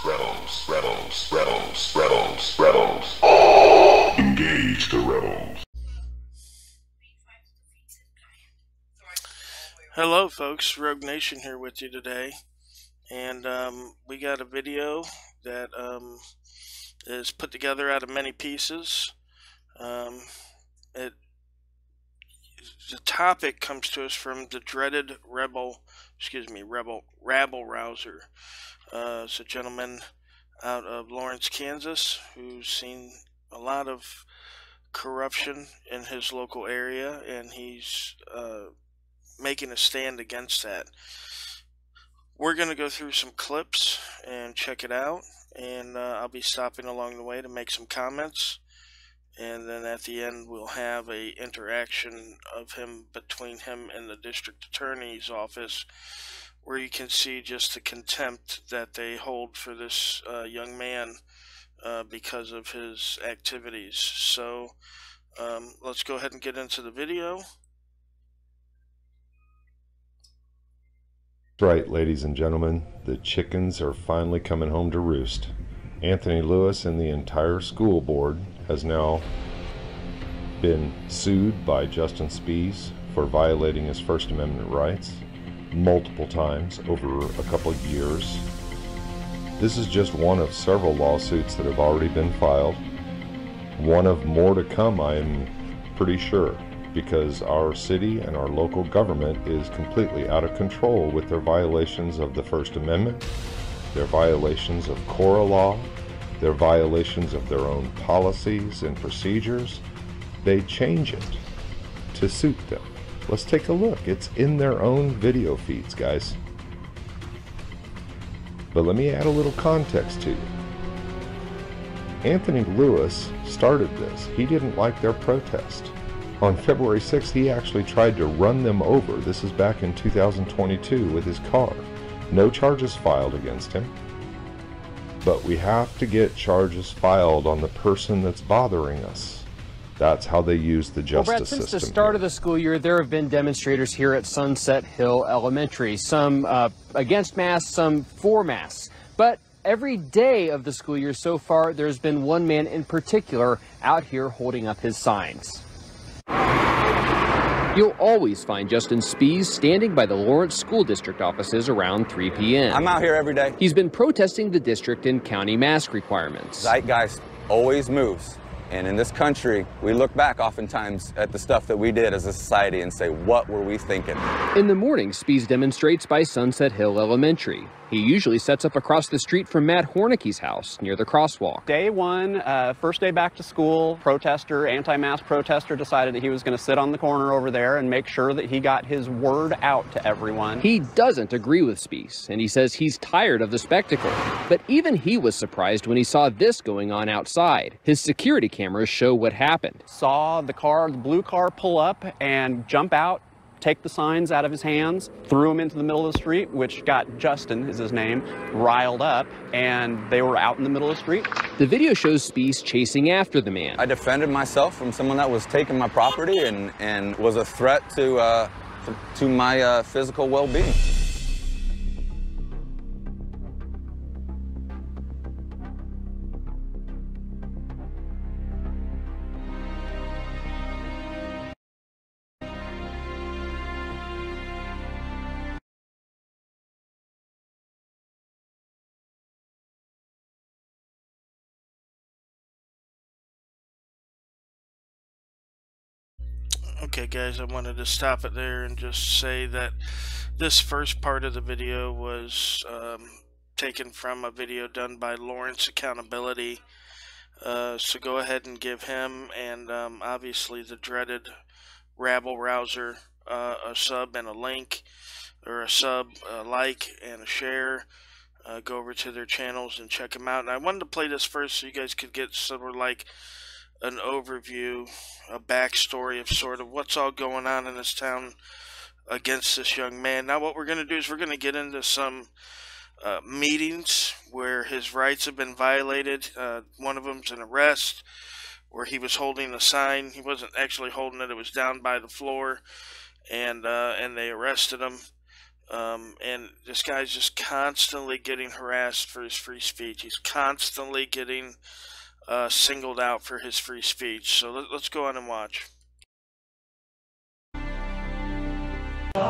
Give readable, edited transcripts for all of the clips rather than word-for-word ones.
Rebels, rebels, rebels, rebels, rebels. Engage the rebels. Hello folks, Rogue Nation here with you today, and we got a video that is put together out of many pieces. The topic comes to us from the dreaded rabble rouser. It's a gentleman out of Lawrence, Kansas, who's seen a lot of corruption in his local area, and he's making a stand against that. We're going to go through some clips and check it out, and I'll be stopping along the way to make some comments, and then at the end we'll have a interaction of between him and the district attorney's office, where you can see just the contempt that they hold for this young man because of his activities. So let's go ahead and get into the video. Right, ladies and gentlemen, the chickens are finally coming home to roost. Anthony Lewis and the entire school board has now been sued by Justin Spiehs for violating his First Amendment rights multiple times over a couple of years. This is just one of several lawsuits that have already been filed. One of more to come, I'm pretty sure, because our city and our local government is completely out of control with their violations of the First Amendment, their violations of Cora law, their violations of their own policies and procedures. They change it to suit them. Let's take a look. It's in their own video feeds, guys. But let me add a little context to you. Anthony Lewis started this. He didn't like their protest. On February 6th, he actually tried to run them over. This is back in 2022 with his car. No charges filed against him. But we have to get charges filed on the person that's bothering us. That's how they use the justice system. Since the start of the school year, there have been demonstrators here at Sunset Hill Elementary. Some against masks, some for masks. But every day of the school year so far, there's been one man in particular out here holding up his signs. You'll always find Justin Spiehs standing by the Lawrence School District offices around 3 p.m. I'm out here every day. He's been protesting the district and county mask requirements. Zeitgeist always moves. And in this country, we look back oftentimes at the stuff that we did as a society and say, what were we thinking? In the morning, Spiehs demonstrates by Sunset Hill Elementary. He usually sets up across the street from Matt Hornicke's house near the crosswalk. Day one, first day back to school, anti-mask protester decided that he was going to sit on the corner over there and make sure that he got his word out to everyone. He doesn't agree with Spiehs, and he says he's tired of the spectacle. But even he was surprised when he saw this going on outside. His security cameras show what happened. Saw the blue car pull up and jump out, take the signs out of his hands, threw them into the middle of the street, which got Justin, is his name, riled up, and they were out in the middle of the street. The video shows Spiehs chasing after the man. I defended myself from someone that was taking my property and was a threat to my physical well-being. Okay guys, I wanted to stop it there and just say that this first part of the video was taken from a video done by Lawrence Accountability. So go ahead and give him and obviously the dreaded rabble rouser a sub and a link, or a sub, a like, and a share. Go over to their channels and check them out. And I wanted to play this first so you guys could get sort of like an overview, a backstory of sort of what's all going on in this town against this young man. Now what we're going to do is we're going to get into some meetings where his rights have been violated. One of them's an arrest where he was holding a sign. He wasn't actually holding it. It was down by the floor, and they arrested him. And this guy's just constantly getting harassed for his free speech. He's constantly getting singled out for his free speech. So let's go on and watch. For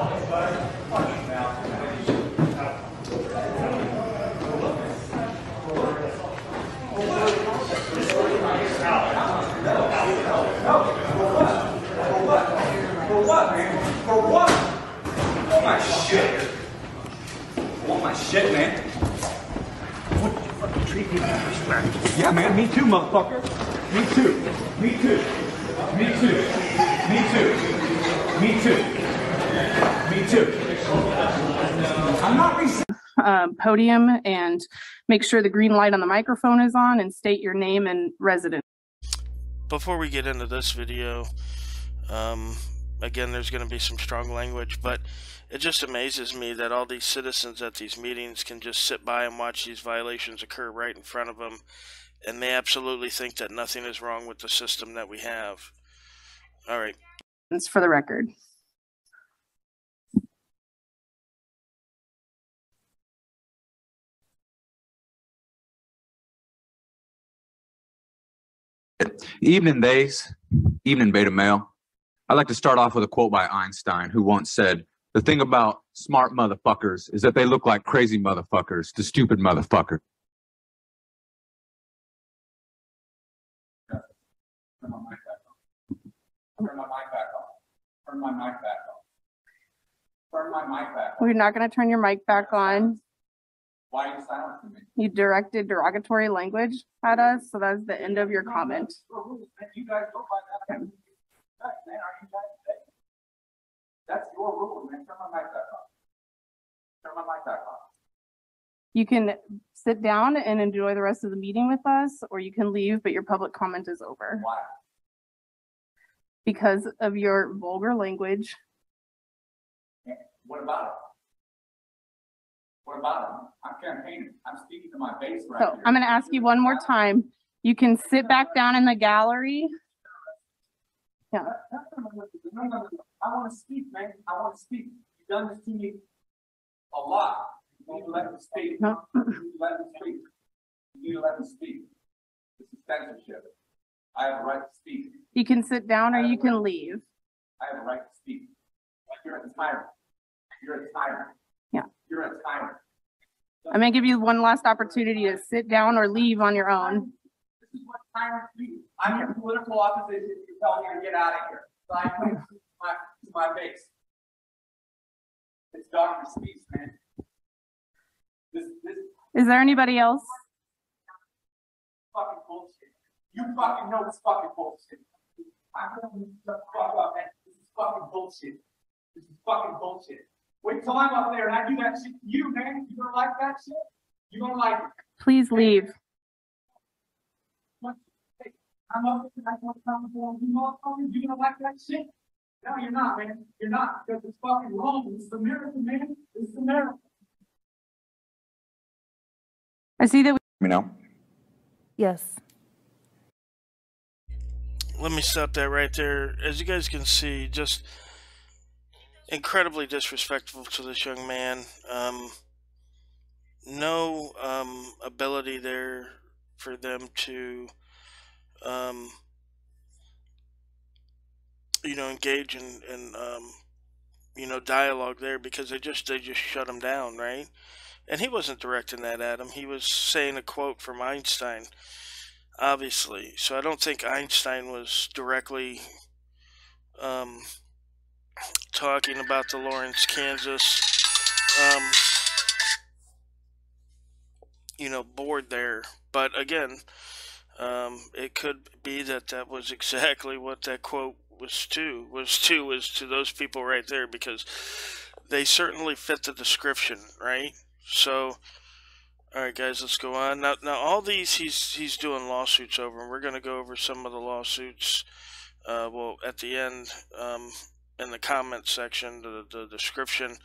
what, man? For what? Oh my shit. Oh my shit, man. What did you fucking treat people with respect? Yeah, man, me too, motherfucker. Me too. Me too. Me too. Me too. Me too. Me too. I'm not podium and make sure the green light on the microphone is on and state your name and residence. Before we get into this video, again, there's going to be some strong language, but it just amazes me that all these citizens at these meetings can just sit by and watch these violations occur right in front of them, and they absolutely think that nothing is wrong with the system that we have. All right. It's for the record. Evening, days. Evening, beta male. I'd like to start off with a quote by Einstein, who once said, "The thing about smart motherfuckers is that they look like crazy motherfuckers to stupid motherfuckers." Turn my mic back on. Turn my mic back on. Turn my mic back on. Turn my mic back on. We're not going to turn your mic back on. Why are you silencing me? You directed derogatory language at us, so that's the end of your comment. You guys go by that. Man, are you guys today? That's your rule, man. Turn my mic back on. Turn my mic back on. You can sit down and enjoy the rest of the meeting with us, or you can leave, but your public comment is over. Why? Because of your vulgar language. What about it? What about it? I'm campaigning. I'm speaking to my base right So here. I'm going to ask you one more time. You can sit back down in the gallery. Yeah. No. I want to speak, man. I want to speak. You've done this to me a lot. You need to let me speak. No. You need to let me speak. You need to let me speak. This is censorship. I have a right to speak. You can sit down or you can leave. I have a right to speak. You're a tyrant. You're a tyrant. Yeah. You're a tyrant. I'm going to give you one last opportunity to sit down or leave on your own. This is what tyrants do. I'm your political opposition. You tell me to get out of here. So I come to my base. It's Dr. Spiehs, man. This Is there anybody else? fucking bullshit. You fucking know it's fucking bullshit. I'm gonna shut the fuck up, man. This is fucking bullshit. This is fucking bullshit. Wait till I'm up there and I do that shit to you, man. You gonna like that shit? You gonna like it? Please leave. I'm up there and I don't come for you motherfuckers. You gonna like that shit? No, you're not, man. You're not, because it's fucking wrong. It's America, man. It's America. I see that. You know? Yes. Let me stop that right there. As you guys can see, just incredibly disrespectful to this young man. No ability there for them to engage in dialogue there, because they just shut him down, right? And he wasn't directing that at him. He was saying a quote from Einstein, obviously. So I don't think Einstein was directly talking about the Lawrence, Kansas board there. But again, it could be that was exactly what that quote was to those people right there, because they certainly fit the description, right? So, all right, guys, let's go on. Now all these he's doing lawsuits over, and we're going to go over some of the lawsuits. At the end, in the comment section, the description,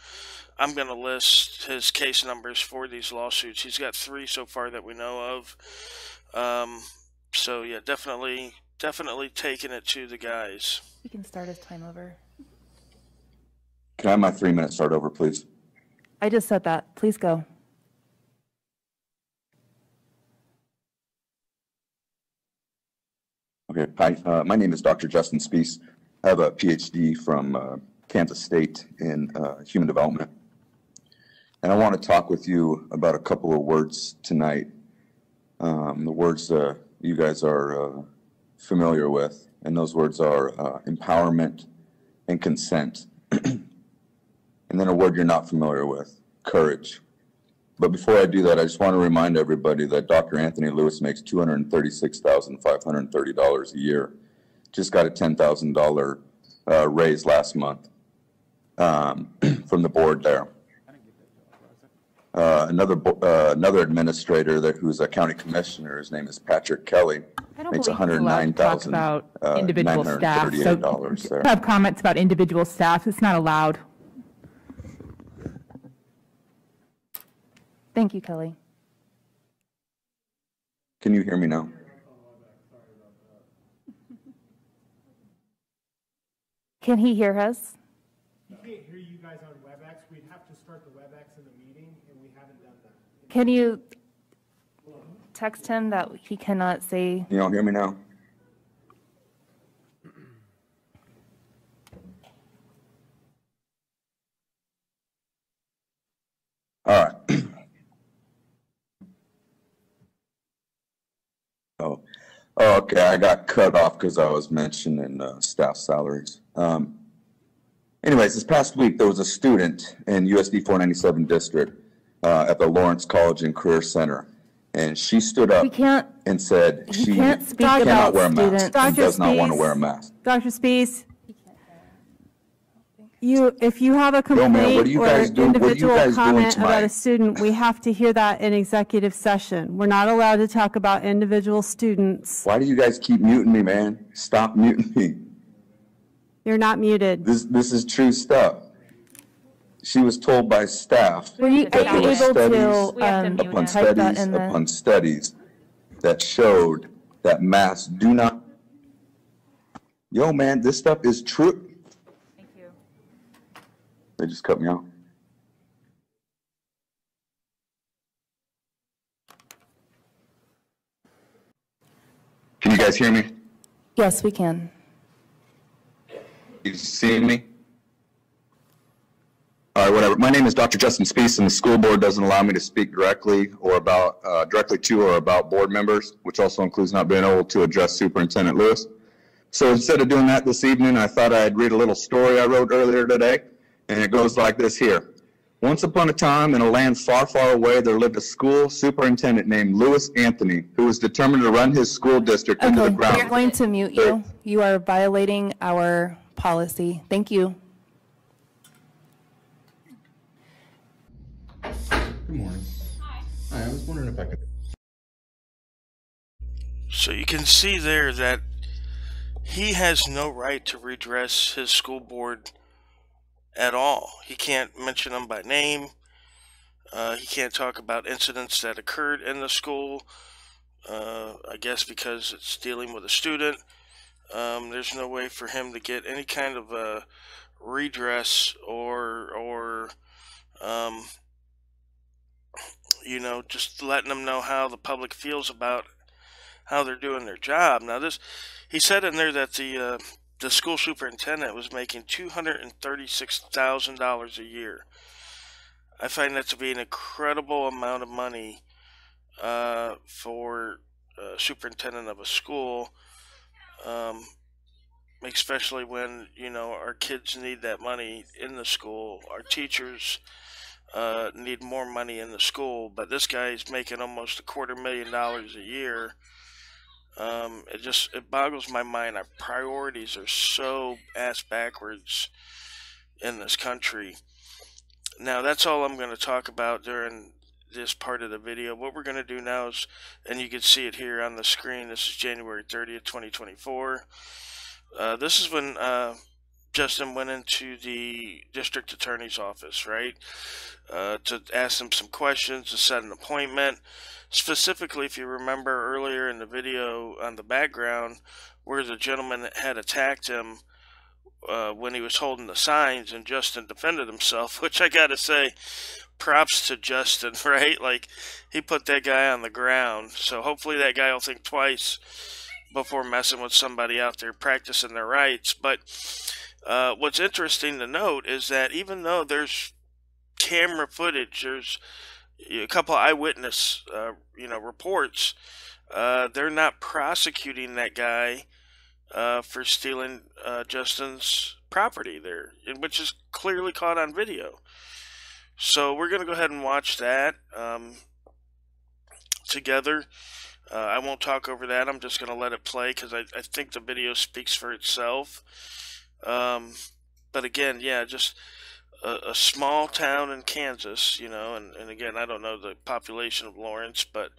I'm going to list his case numbers for these lawsuits. He's got 3 so far that we know of. So yeah, definitely taking it to the guys. You can start his time over. Can I have my 3 minutes start over, please? I just said that. Please go. Okay, hi. My name is Dr. Justin Spiehs. I have a PhD from Kansas State in human development. And I want to talk with you about a couple of words tonight. The words you guys are familiar with, and those words are empowerment and consent. And then a word you're not familiar with, courage. But before I do that, I just want to remind everybody that Dr. Anthony Lewis makes $236,530 a year. Just got a $10,000 raise last month from the board there. Another administrator who's a county commissioner, his name is Patrick Kelly, makes $109,938 there. Have comments about individual staff. It's not allowed. Thank you, Kelly. Can you hear me now? Can he hear us? We can't hear you guys on WebEx. We'd have to start the WebEx in the meeting, and we haven't done that. Can you text him that he cannot say? You don't hear me now? All right. Oh, okay. I got cut off because I was mentioning staff salaries. Anyways, this past week there was a student in USD 497 district at the Lawrence College and Career Center, and she stood up and said she cannot wear a mask. She does not want to wear a mask. Dr. Spiehs, if you have a complaint or individual comment about a student, we have to hear that in executive session. We're not allowed to talk about individual students. Why do you guys keep muting me, man? Stop muting me. You're not muted. This is true stuff. She was told by staff Are you that there were studies upon studies that showed that masks do not. Yo, man, this stuff is true. They just cut me off. Can you guys hear me? Yes, we can. You see me? All right, whatever. My name is Dr. Justin Spiehs, and the school board doesn't allow me to speak directly or about directly to or about board members, which also includes not being able to address Superintendent Lewis. So instead of doing that this evening, I thought I'd read a little story I wrote earlier today. And it goes like this here. Once upon a time, in a land far, far away, there lived a school superintendent named Lewis Anthony, who was determined to run his school district into the ground. We're going to mute you. You are violating our policy. Thank you. Good morning. Hi, I was wondering if I could... So you can see there that he has no right to redress his school board at all. He can't mention them by name. He can't talk about incidents that occurred in the school. I guess because it's dealing with a student. There's no way for him to get any kind of redress or you know, just letting them know how the public feels about how they're doing their job. Now he said in there that the school superintendent was making $236,000 a year. I find that to be an incredible amount of money for a superintendent of a school, especially when, you know, our kids need that money in the school. Our teachers need more money in the school, but this guy's making almost $250,000 a year. It boggles my mind. Our priorities are so ass backwards in this country. Now, that's all I'm going to talk about during this part of the video. What we're going to do now is, and you can see it here on the screen, this is January 30th, 2024. This is when Justin went into the district attorney's office, right, to ask him some questions, to set an appointment. Specifically, if you remember earlier in the video on the background, where the gentleman had attacked him when he was holding the signs, and Justin defended himself, which I gotta say, props to Justin, right? Like, he put that guy on the ground, so hopefully that guy will think twice before messing with somebody out there practicing their rights. But what's interesting to note is that even though there's camera footage, there's a couple eyewitness reports, they're not prosecuting that guy for stealing Justin's property there, which is clearly caught on video. So we're going to go ahead and watch that together. I won't talk over that. I'm just going to let it play because I think the video speaks for itself. But again, yeah, just a small town in Kansas, and again, I don't know the population of Lawrence, but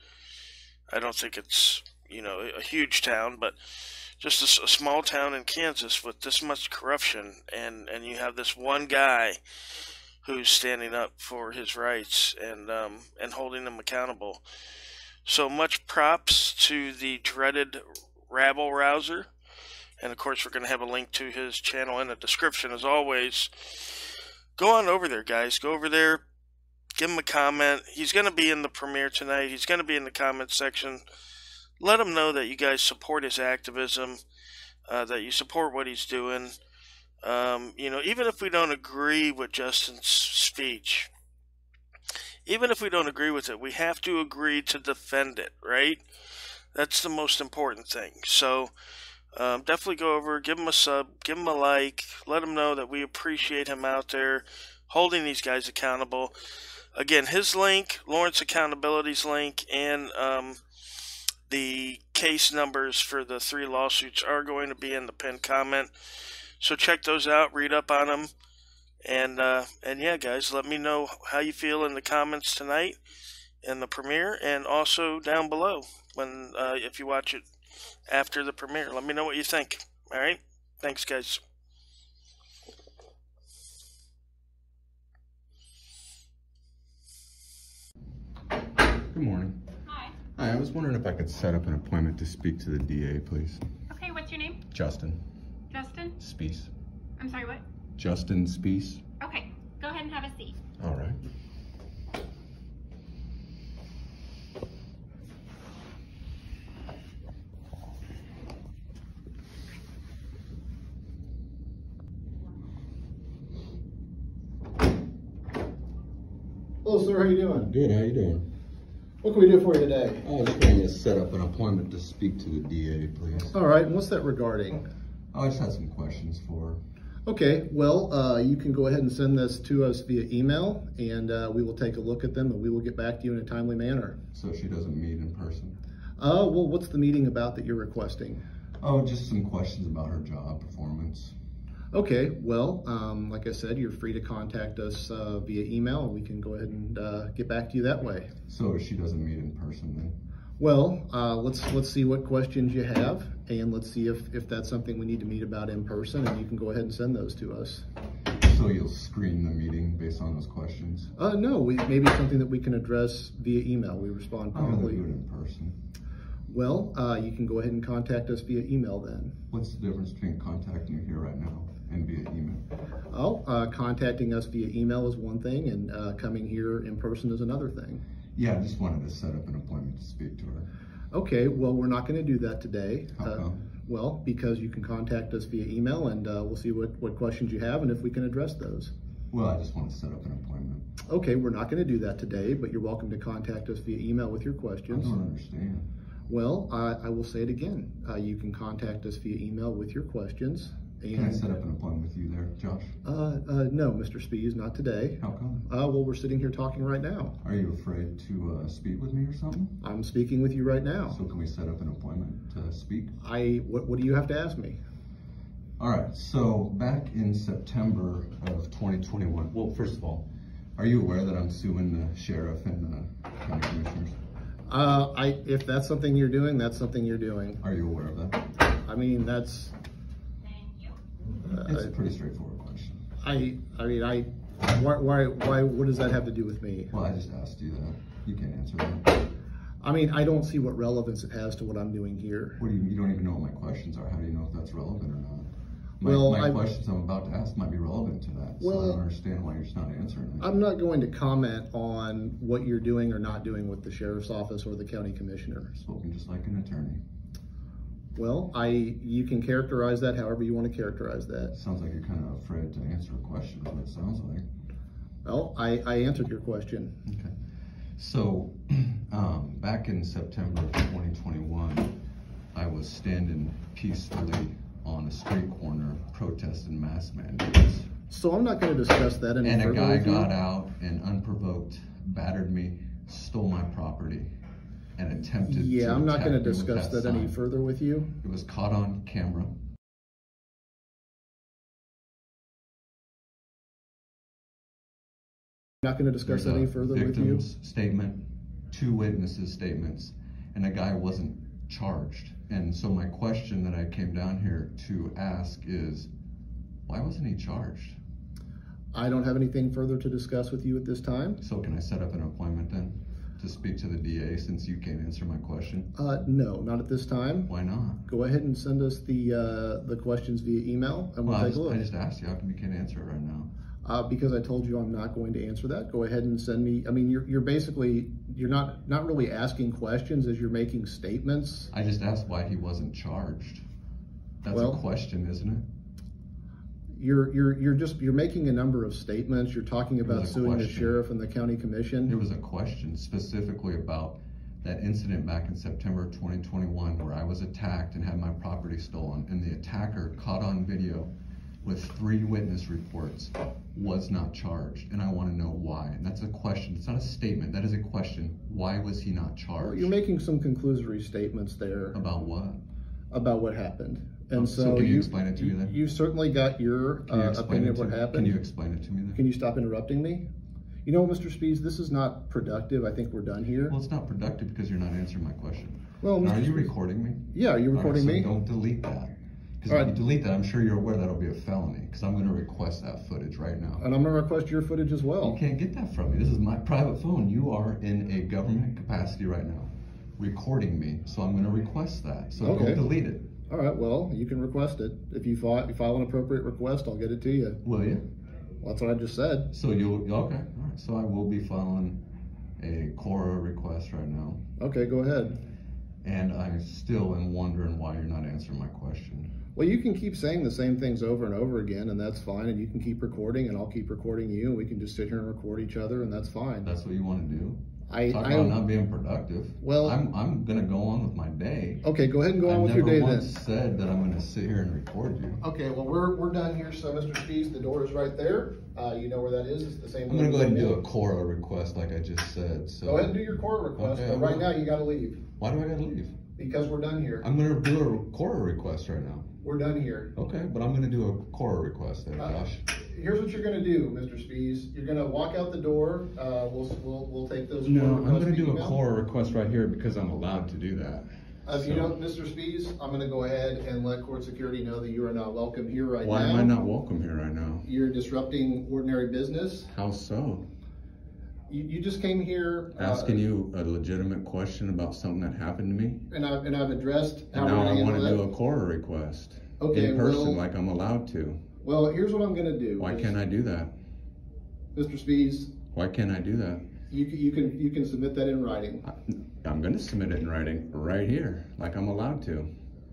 I don't think it's, a huge town, but just a small town in Kansas with this much corruption, and you have this one guy who's standing up for his rights and holding them accountable. So much props to the dreaded rabble rouser, and of course we're going to have a link to his channel in the description as always. Go on over there, guys. Go over there, give him a comment. He's going to be in the premiere tonight. He's going to be in the comment section. Let him know that you guys support his activism, that you support what he's doing. Even if we don't agree with Justin's speech, even if we don't agree with it, we have to agree to defend it, right? That's the most important thing. So definitely go over, give him a sub, give him a like, let him know that we appreciate him out there holding these guys accountable. Again, his link, Lawrence Accountability's link, and the case numbers for the 3 lawsuits are going to be in the pinned comment. So check those out, read up on them, and yeah, guys, let me know how you feel in the comments tonight in the premiere, and also down below when if you watch it after the premiere. Let me know what you think. All right, thanks, guys. Good morning. Hi. Hi, I was wondering if I could set up an appointment to speak to the DA, please. Okay, what's your name? Justin. Justin? Spiehs. I'm sorry, what? Justin Spiehs. Okay, go ahead and have a seat. All right. Hello, sir. How you doing? Good. How you doing? What can we do for you today? I was trying to set up an appointment to speak to the DA, please. All right. And what's that regarding? I just had some questions for her. Okay. Well, you can go ahead and send this to us via email, and we will take a look at them, and we will get back to you in a timely manner. So she doesn't meet in person? Well, what's the meeting about that you're requesting? Oh, just some questions about her job performance. Okay, well, like I said, you're free to contact us via email, and we can go ahead and get back to you that way. So she doesn't meet in person then? Well, let's see what questions you have, and let's see if that's something we need to meet about in person, and you can go ahead and send those to us. So you'll screen the meeting based on those questions? No, maybe something that we can address via email. We respond promptly. I want to do it in person. Well, you can go ahead and contact us via email then. What's the difference between contacting you here right now and via email? Oh, contacting us via email is one thing, and coming here in person is another thing. Yeah, I just wanted to set up an appointment to speak to her. Okay, well, we're not going to do that today. How come? Well, because you can contact us via email, and we'll see what questions you have and if we can address those. Well, I just want to set up an appointment. Okay, we're not going to do that today, but you're welcome to contact us via email with your questions. I don't understand. Well, I will say it again. You can contact us via email with your questions. And, can I set up an appointment with you there, Josh? No, Mr. Spiehs, not today. How come? Well, we're sitting here talking right now. Are you afraid to speak with me or something? I'm speaking with you right now. So can we set up an appointment to speak? What do you have to ask me? All right, so back in September of 2021, well, first of all, are you aware that I'm suing the sheriff and the county commissioners? If that's something you're doing, that's something you're doing. Are you aware of that? I mean, that's... it's a pretty straightforward question. Why, what does that have to do with me? Well, I just asked you that. You can't answer that. I mean, I don't see what relevance it has to what I'm doing here. What do you don't even know what my questions are. How do you know if that's relevant or not? My questions I'm about to ask might be relevant to that, so I don't understand why you're just not answering it. I'm not going to comment on what you're doing or not doing with the sheriff's office or the county commissioner. Spoken just like an attorney. Well, you can characterize that however you want to characterize that. Sounds like you're kind of afraid to answer a question, is what it sounds like. Well, I answered your question. Okay. So, back in September of 2021, I was standing peacefully on a street corner protesting mask mandates. So I'm not going to discuss that any further. And a guy got out and unprovoked battered me, stole my property, and attempted to I'm not going to attack me with discuss that any sign. further with you. It was caught on camera. I'm not going to discuss that any further with you. Victim's statement, 2 witnesses' statements, and a guy wasn't charged. And so my question that I came down here to ask is, why wasn't he charged? I don't have anything further to discuss with you at this time. So can I set up an appointment then to speak to the DA since you can't answer my question? No, not at this time. Why not? Go ahead and send us the questions via email and we'll take a look. I just asked you, how come you can't answer it right now? Because I told you I'm not going to answer that. Go ahead and send me, I mean, you're basically, you're not really asking questions as you're making statements. I just asked why he wasn't charged. That's a question, isn't it? You're making a number of statements. You're talking about suing the sheriff and the county commission. There was a question specifically about that incident back in September 2021 where I was attacked and had my property stolen, and the attacker caught on video with 3 witness reports was not charged, and I want to know why. And that's a question. It's not a statement. That is a question. Why was he not charged? Well, you're making some conclusory statements there. About what? About what happened. And so can you explain it to me then? You certainly got your opinion of what happened. Can you explain it to me then? Can you stop interrupting me? You know, Mr. Spiehs, this is not productive. I think we're done here. Well, it's not productive because you're not answering my question. Well, are you recording me? Yeah, are you recording me? Don't delete that. Because if you delete that, I'm sure you're aware that'll be a felony, because I'm going to request that footage right now. And I'm going to request your footage as well. You can't get that from me. This is my private phone. You are in a government capacity right now, recording me, so I'm going to request that. So don't delete it. All right, well, you can request it. If you file an appropriate request, I'll get it to you. Will you? Well, that's what I just said. So okay, all right. So I will be filing a Cora request right now. Okay, go ahead. And I still am wondering why you're not answering my question. Well, you can keep saying the same things over and over again, and that's fine. And you can keep recording, and I'll keep recording you, and we can just sit here and record each other, and that's fine. That's what you want to do? Talk about not being productive. Well, I'm going to go on with my day. Okay, go ahead and go on with your day then. I never once said that I'm going to sit here and record you. Okay, well, we're done here. So, Mr. Spiehs, the door is right there. You know where that is. It's the same. I'm going to go ahead and do a Cora request like I just said. So. Go ahead and do your Cora request, but right now you got to leave. Why do I got to leave? Because we're done here. I'm going to do a Cora request right now. We're done here. Okay, but I'm going to do a Cora request there, Josh. Here's what you're going to do, Mr. Spiehs. You're going to walk out the door. We'll take those. No, I'm going to do a Cora request right here because I'm allowed to do that. You know, Mr. Spiehs, I'm going to go ahead and let court security know that you are not welcome here right now. Why am I not welcome here right now? You're disrupting ordinary business. How so? You just came here asking you a legitimate question about something that happened to me, and I've addressed. And now I want to do a Cora request in person, like I'm allowed to. Well, here's what I'm going to do. Why can't I do that, Mr. Spiehs? Why can't I do that? You can submit that in writing. I'm going to submit it in writing right here, like I'm allowed to.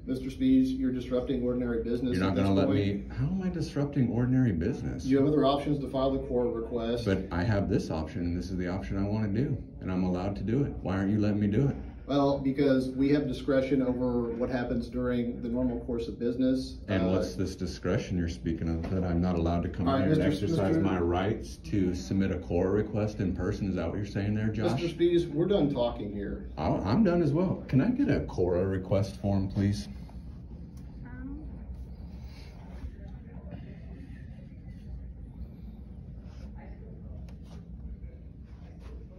Mr. Spiehs, you're disrupting ordinary business. You're not going to let me. How am I disrupting ordinary business? You have other options to file the Cora request. But I have this option, and this is the option I want to do, and I'm allowed to do it. Why aren't you letting me do it? Well, because we have discretion over what happens during the normal course of business. And what's this discretion you're speaking of, that I'm not allowed to come in here and exercise my rights to submit a Cora request in person? Is that what you're saying there, Josh? Mr. Spiehs, we're done talking here. I'm done as well. Can I get a Cora request form, please?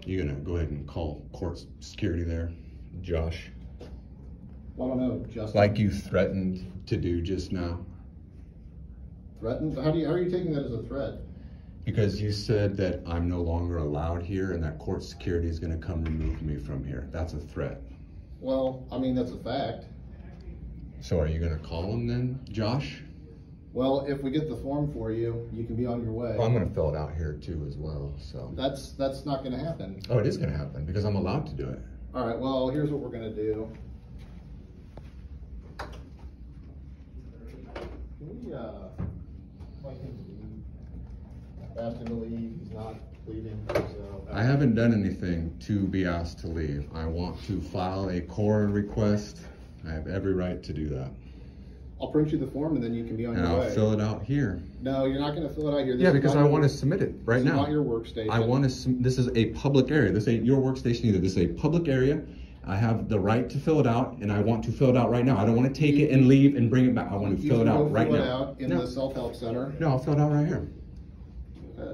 You're gonna go ahead and call court security there, Josh? Well, I don't know, Justin. Like you threatened to do just now. Threatened? How are you taking that as a threat? Because you said that I'm no longer allowed here and that court security is gonna come remove me from here. That's a threat. Well, I mean, that's a fact. So are you gonna call him then, Josh? Well, if we get the form for you, you can be on your way. Oh, I'm gonna fill it out here too as well, so. That's not gonna happen. Oh, it is gonna happen because I'm allowed to do it. All right, well, here's what we're gonna do. Can we, like him to leave? Ask him to leave, he's not leaving, so. I haven't done anything to be asked to leave. I want to file a core request. I have every right to do that. I'll print you the form and then you can be on And your way. I'll fill it out here. No, you're not gonna fill it out here. This Yeah, is because not I your- want to submit it right this now. is not your workstation. I want to, this is a public area. This ain't your workstation either. This is a public area. I have the right to fill it out and I want to fill it out right now. I don't want to take it and leave and bring it back. I want to You fill it can go out right fill it now. out in the self-help center. No, I'll fill it out right here.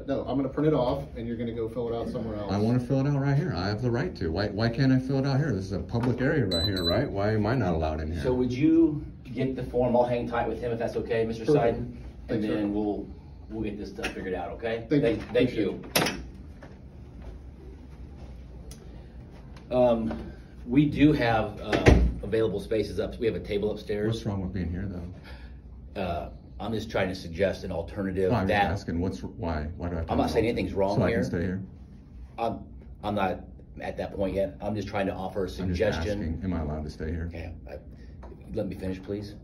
No, I'm gonna print it off and you're gonna go fill it out somewhere else. I want to fill it out right here. I have the right to. Why can't I fill it out here? This is a public area right here, right? Why am I not allowed in here? So would you get the form? I'll hang tight with him if that's okay, Mr. Perfect. Seiden, and Thanks, sir. then we'll get this stuff figured out, okay? Thank you. Thank you. We do have available spaces up. We have a table upstairs. What's wrong with being here though? I'm just trying to suggest an alternative. No, I'm just that asking why do I have to I'm not saying anything's wrong so here. I can stay here? I'm not at that point yet. I'm just trying to offer a I'm just suggestion. asking, am I allowed to stay here? Okay, let me finish, please.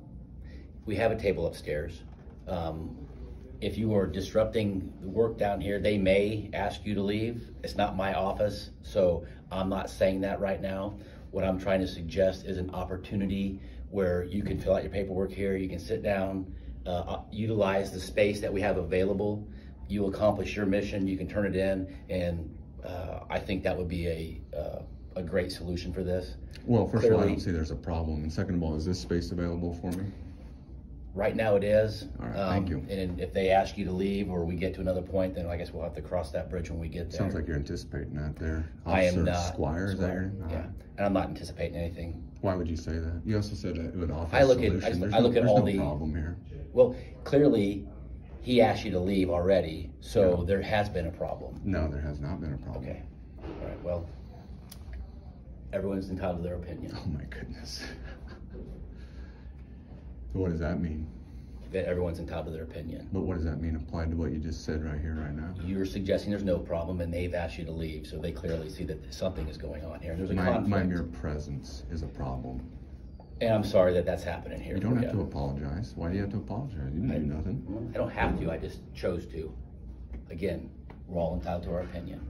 We have a table upstairs. If you are disrupting the work down here, they may ask you to leave. It's not my office, so I'm not saying that right now. What I'm trying to suggest is an opportunity where you can fill out your paperwork here, you can sit down, utilize the space that we have available. You accomplish your mission, you can turn it in, and I think that would be a great solution for this. Well, first of all, I don't see there's a problem. And second of all, is this space available for me? Right now it is. All right, thank you. And if they ask you to leave or we get to another point, then I guess we'll have to cross that bridge when we get there. Sounds like you're anticipating that there. I am Officer not. Squire, is that your? Yeah, and I'm not anticipating anything. Why would you say that? You also said that it would offer I a look solution. at There's I look no, at there's all no the problem here. Well, clearly he asked you to leave already, so there has been a problem. No, there has not been a problem. Okay. All right. Well, everyone's entitled to their opinion. Oh my goodness. So what does that mean? That everyone's entitled to their opinion. But what does that mean applied to what you just said right here, right now? You're suggesting there's no problem, and they've asked you to leave, so they clearly see that something is going on here. There's a conflict. My mere presence is a problem. And I'm sorry that that's happening here. You don't have to apologize. Why do you have to apologize? You didn't do nothing. I don't have to. I just chose to. Again, we're all entitled to our opinion.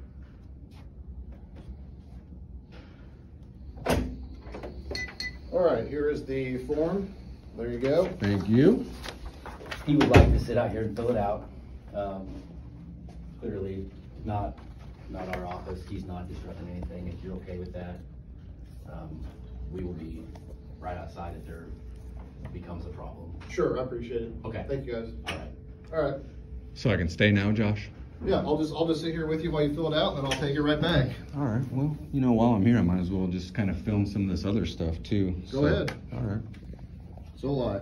All right, here is the form. There you go. Thank you. He would like to sit out here and fill it out. Clearly, not our office. He's not disrupting anything. If you're okay with that, we will be right outside if there becomes a problem. Sure, I appreciate it. Okay. Thank you, guys. All right. All right. So I can stay now, Josh? Yeah, I'll just sit here with you while you fill it out, and then I'll take it right back. All right. Well, you know, while I'm here, I might as well just kind of film some of this other stuff too. Go ahead. All right. So will I.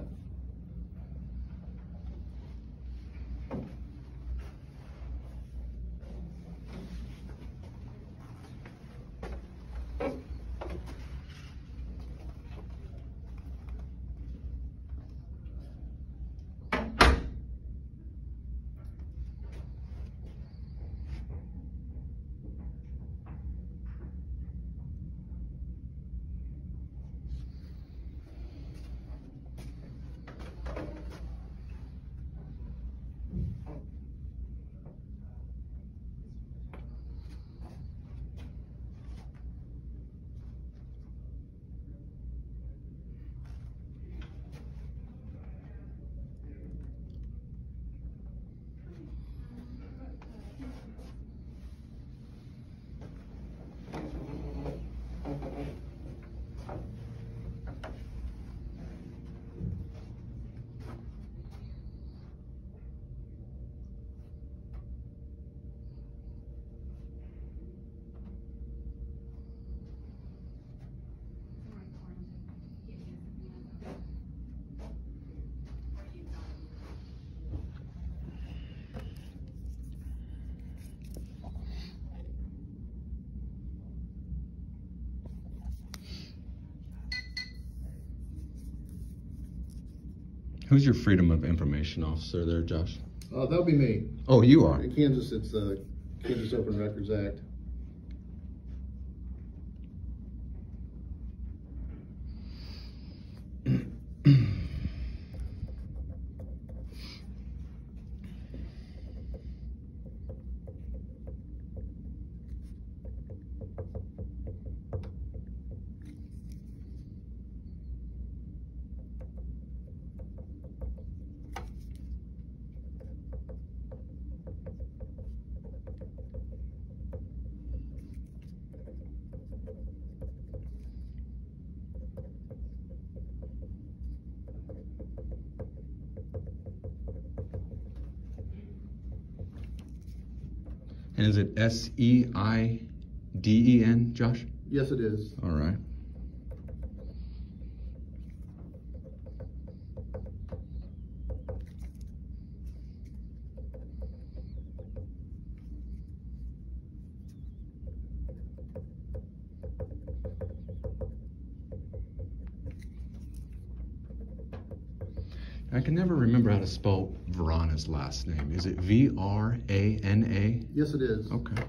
Who's your Freedom of Information officer there, Josh? That'll be me. Oh, you are? In Kansas, it's the Kansas Open Records Act. And is it S-E-I-D-E-N, Josh? Yes, it is. All right. I can never remember how to spell Verana's last name. Is it V-R-A-N-A? Yes, it is. Okay.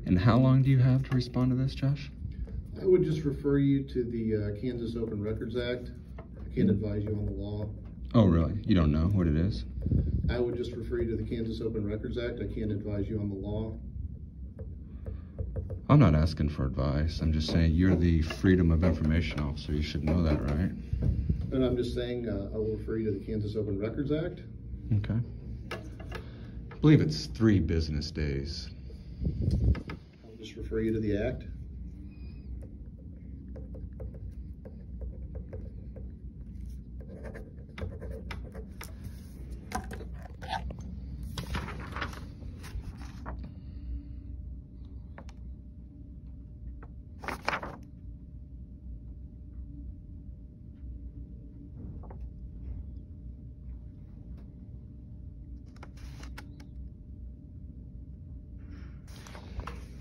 And how long do you have to respond to this, Josh? I would just refer you to the Kansas Open Records Act. I can't advise you on the law. Oh, really? You don't know what it is? I would just refer you to the Kansas Open Records Act. I can't advise you on the law. I'm not asking for advice. I'm just saying you're the Freedom of Information officer. You should know that, right? And I'm just saying I will refer you to the Kansas Open Records Act. Okay. I believe it's 3 business days. I'll just refer you to the act.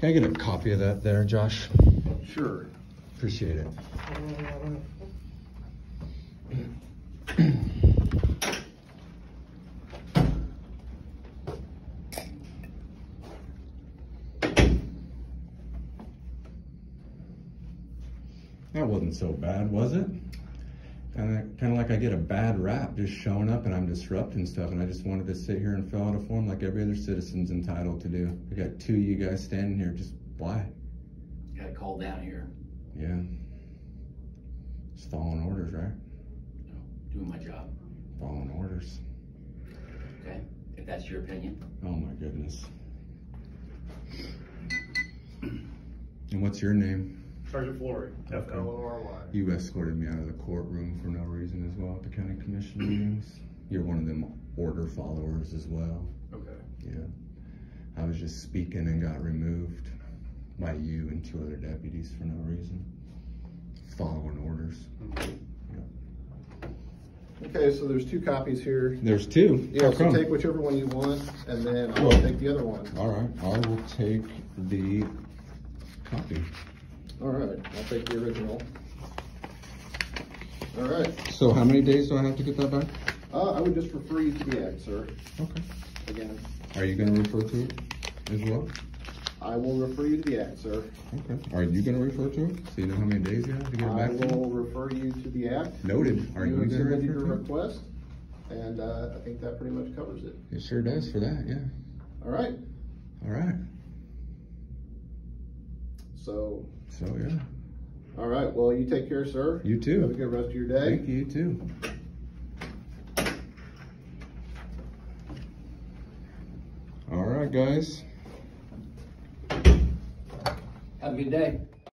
Can I get a copy of that there, Josh? Sure. Appreciate it. That wasn't so bad, was it? Kind of like I get a bad rap just showing up and I'm disrupting stuff, and I just wanted to sit here and fill out a form like every other citizen's entitled to do. I got 2 of you guys standing here, just why? Got a call down here. Yeah. Just following orders, right? No, doing my job. Following orders. Okay, if that's your opinion. Oh my goodness. And what's your name? Sergeant Flory, F-L-O-R-Y. You escorted me out of the courtroom for no reason as well at the county commission meetings. You're one of them order followers as well. Okay. Yeah. I was just speaking and got removed by you and 2 other deputies for no reason. Following orders. Yeah. Okay, so there's 2 copies here. There's 2? Yeah, so take whichever one you want, and then I'll take the other one. All right, I will take the copy. All right, I'll take the original. All right. So how many days do I have to get that back? I would just refer you to the act, sir. Okay. Again. Are you going to refer to it as well? I will refer you to the act, sir. Okay. Are you going to refer to it? So you know how many days you have to get it back? I will refer you to the act. Noted. Are you going to refer your to it? request, and I think that pretty much covers it. It sure does for that, yeah. All right. All right. So yeah. All right, well, you take care, sir. You too. Have a good rest of your day. Thank you, you too. All right, guys. Have a good day.